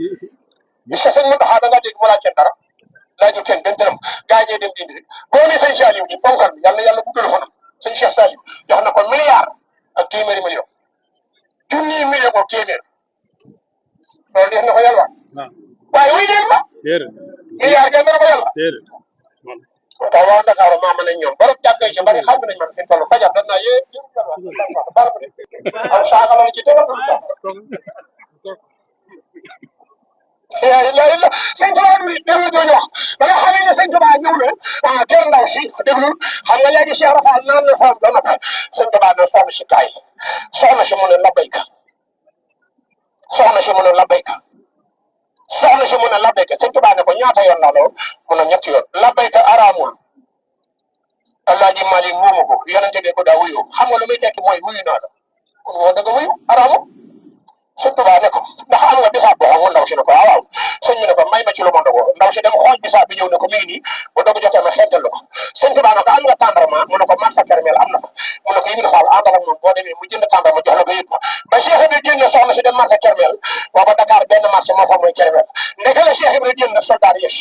est-ce que sëñ Mountakha da ngaa dégg mu laaj kenn dara laajul kenn benn dërëm gars yi dem dindi boo nee sëñ Saliou di ponkal bi yàlla bu téléphone sëñ Cheikh Saliou jox na ko milliard ak téeméeri million junniy million ko téeméer loolu def na ko yàlla waaye wuy leen ma milliard gën na ko yàlla taw waa Dakar maa ma ne ñoom borom jàkkee ci bari xam nañ man fi tollu fajar dañ naa yee aw saaga la ci tegal illa sëñ Tuba bi déglu jooju wax ba nga xamee ne sëñ Tuba ñëw na kër ndaw si déglu xam nga léegi Cheikh Rafal naan na xool ba noppi sëñ Tuba ne soxna si kaay soxna si mu ne labbayka soxna si mu ne labbayka soxna si mu ne labbayka sëñ Tuba ne ko ñaata yoon la lool mu ne ñetti yoon labbayka araamul Alaaji Malik moomu ko yonente bi ko daa wuyu xam nga lu muy tekki mooy wuyu naa la kon woo dëgg wuyu araamul sëñ Tuba ne ko ndax am nga bisaab boo xam ndaw si ne ko waaw sëñ bi ne ko may ma ci lu ma ndogoo ndaw si dem xooj bisaab bi ñëw ne ko mi ngi nii bu dogu jotee ma xeetal la ko sëñ Tuba ne ko am nga tàndarma mu ne ko marsa kermel am na ko mu ne ko yi faal àndal ak moom boo demee mu jënd tàndarma jox la ko yëpp ba Cheikh Ibra génne soxna si dem marsa kermel booba Dakar benn marché moo fa mooy kermel ndeke la Cheikh Ibra génn soldat yëf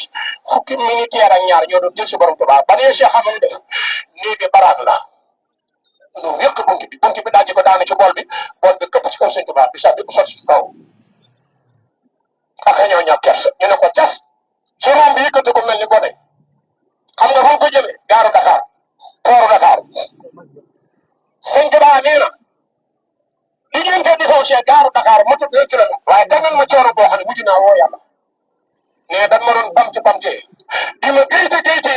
fukki militaire ak ñaar ñoo doon jël si borom Tuba ba nee Cheikh xamam def nii bi baraat la ñu wéq bunti bi dajji ko daane ci bool bi këpp ci kaw sëñ Tuba bi sax bi bu sot si kaw ak ñoo ñàkk kersa ñu ne ko cas ci moom bi yëkkati ko mel ni gone xam nga fu mu ko jëlee gaaru Dakar pooru Dakar sëñ Tuba nee na diggante di faw see gaaru Dakar motu 2 kilomètres waaye dangal ma coono boo xam ne mujj naa woo yàlla mais dañ ma doon bamtee di ma gayte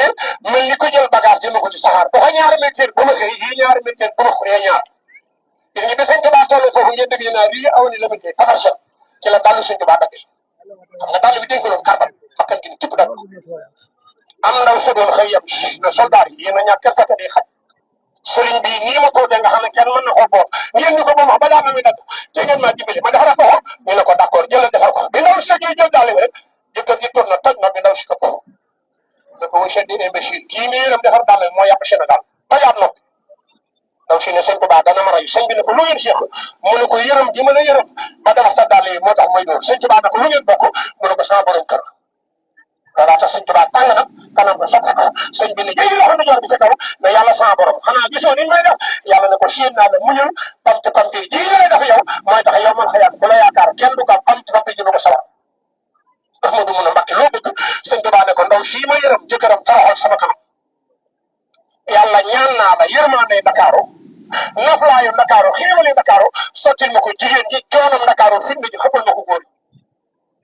mel ni ko jël bagage jëme ko ci saxaar ba xa ñaari métier bu ma xëy yi ñaari métier bu ma xëyee ñaar gis nga bi sëñ Tuba toll foofu ngeen dégg naa lii aw ni la métier afarchet ci la dallu sëñ Tuba dagg xam nga dàll bi dénk loon karbal bakkan gi ni tipp dagg am ndaw sa doon xëy yem ne soldat yi yéen a ñàkk kersa di xaj sëriñ bi nii ma toogee nga xam ne kenn mën na koo boot ngeen ñu ko moom wax ba daa ma mi dagg te ngeen maa dimbali ma defara ko ñu ne ko d'accord jëlal defal ko bi ndaw si sëñ jël dàll bi rek jëkkër ji toog na toj na bi ndaw si këpp da ko chef di imbécile kii mi yéenam defar dàll moo yàq Sénégal tojaat noppi ndaw si ne sëñ Tuba dana ma rey sëñ bi ne ko lu ngeen seq mu ne ko yërëm ji ma la yërëm ba defar sa dàll yi moo tax may doon sëñ Tuba ne ko lu ngeen bokk mu ne ko sama borom kër voilà te sëñ Tuba tàng na kanam ko soppi ko sëñ bi ne jëy loxo ndijoor bi ci kaw ne yàlla sama borom xanaa gisoo ni may def yàlla ne ko siin naa ne muñul pamte ji lay def yow mooy tax yow man xayaat ku la yaakaar kenn du ko pamte ji du ko sawar ndax ma du mun a mbàkke loo bëgg sëñ Tuba ne ko ndaw sii ma yërëm jëkkëram toroxal sama kanam yàlla ñaan naa la yërmande Ndakaaru noflaayu Ndakaaru xéewali Ndakaaru sottil ma ko jigéen ji coonam Ndakaaru fi mu ji xëppal ma ko góor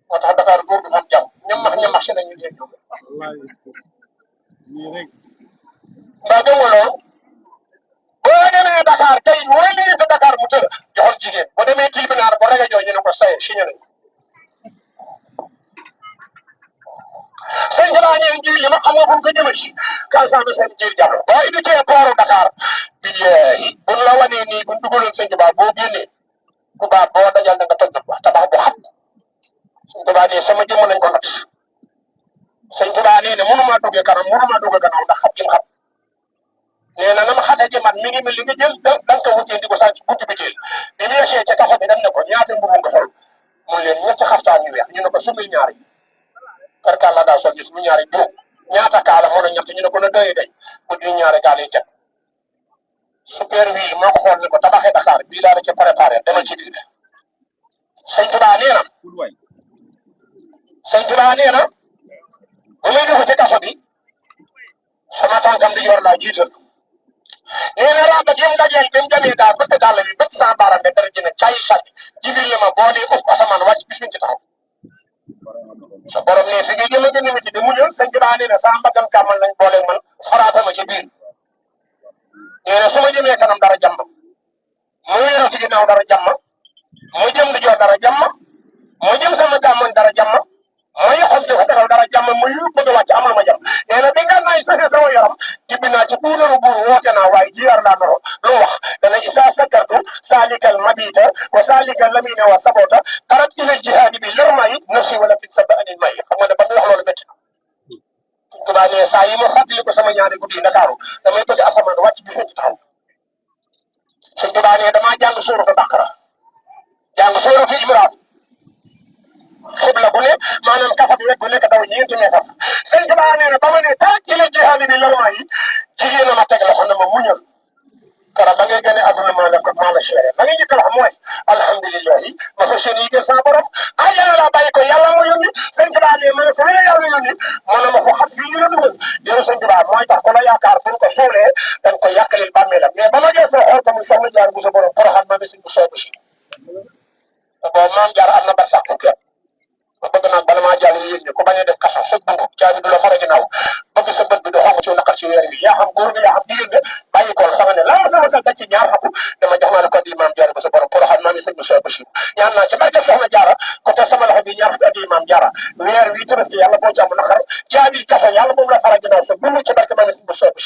moo tax Dakar góor du am jàmm ñamax si nañu leen ñoom ndax dégg nga loolu boo demee Dakar tey wala li ngeen Dakar mu tëdd joxol jigéen boo demee tribunal ba rajo jooju ne ko saye signé nañ sëñ Tuba ñeen ji li ma xam nga fu mu ko jëme si Casamance seen jiir jàpp boo éduqué pooru Dakar bi buñ la wanee nii buñ dugaloon sëñ Tuba boo génnee ku baax boo dajal na nga toj ba tabax bu xam sëñ Tuba ne sama jëmm nañ ko natt sëñ Tuba nee ne mënumaa duggee kanam mënumaa duggee gannaaw ndax xam gi xam nee na ma xate ci man mi ngi mel li nga jël da nga ko wutee di ko sànci buntu bi jël bi mu yegsee ca kaso bi dem ne ko ñaata mbubu nga sol mun leen ñetti xaftaan yu weex ñu ne ko sumil ñaari karkaal la daa sol gis mu ñaari juróom ñaata kaala moo na ñett ñu ne ko na doyee day bu di ñaari kaala yi teg super ville moo ko xool ne ko tabaxee Dakar bii laa la ca préparé demal ci biir sëñ Tuba nee na sëñ Tuba nee na bu may dugg ci kaso bi sama tànkam di yor laa jiital nee na raaba gi mu dajeel bi mu demee daal bët dàll bi bët sans baaraam de dara jëne cayi sàcc jibil ne ma boo nee uf asamaan wàcc bis ci taxaw sa borom ne fi ngay jëm a jënd ci di muñal sëñ Tuba nee na saa mbagam kàmmal lañ booleeg man faraata ma ci biir nee na su ma jëmee kanam dara jàmm mu wéeru ci ginnaaw dara jàmm mu jëm di jox dara jàmm mu jëm sama càmmoñ dara jàmm ma yoxal ci taxaw dara jàmm mu yu bëgg a wàcc amal ma jàmm nee na bi nga nay sase sama yaram jibbi naa ci puudaru buur woote naa waaye jiyaar laa noro lu wax dana isa sakartu salikal mabita wa salikal lamine wa sabota tarat ilal jihaadi bi lor mayi nafsi wala fit sabba anil mayi xam nga ne ba mu wax loolu métti na Tuba ne saa yi ma fàttali ko sama ñaari guddi Ndakaaru damay bëgg asamaan wàcc bi ci taxaw sëñ Tuba ne damaa jàng suuratu Baqara jàng suuratu Imraan xibla bu ne maanaam kafat wet bu nekk daw ñeenti meetar sëñ Tuubaa nee na ba ma ne tar ci la jihaad bi la yi jigéen a ma teg loxo na ma muñal kala ba ngay gane àdduna maa la seere ma ngi njëkk a wax mooy alhamdulilahi ma fa seen yi gën sama borom ah yàlla laa bàyyi ko yàlla moo yónni sëñ Tuubaa ne ma ne ko la yàlla yónni ma ne ma ko xat fii ñu la dugal yow sëñ Tuubaa mooy tax ku la yaakaar buñ ko suulee dañ ko yàkkalil bàmmeelam mais ba ma geesoo xool tamit soxna jaar bu sa borom poroxaan ma ne si bu soobu si boobu maam jaar am na ba sax fukki at ma bëgg nag bala maa jàll yéen ñi ku bañ a def kasa sa dugub caabi du la fara ginnaaw bëgg sa bët bi du xonk ci naqar ci weer bi yaa xam góor bi yaa xam jigéen nga bàyyi ko sama ne laa sama sal ci ñaar xaku dama jox naa la ko di maam jaara ba sa borom poroxaan maa ngi sëñ bu sooy ba ñaan naa ci barke soxna jaara ko te sama loxo bi ñaar fi addi maam jaara weer wi tërësti yàlla boo ci am naqar caabi kasa yàlla moom la fara ginnaaw sa dund ci barke maa ngi sëñ bu sooy ba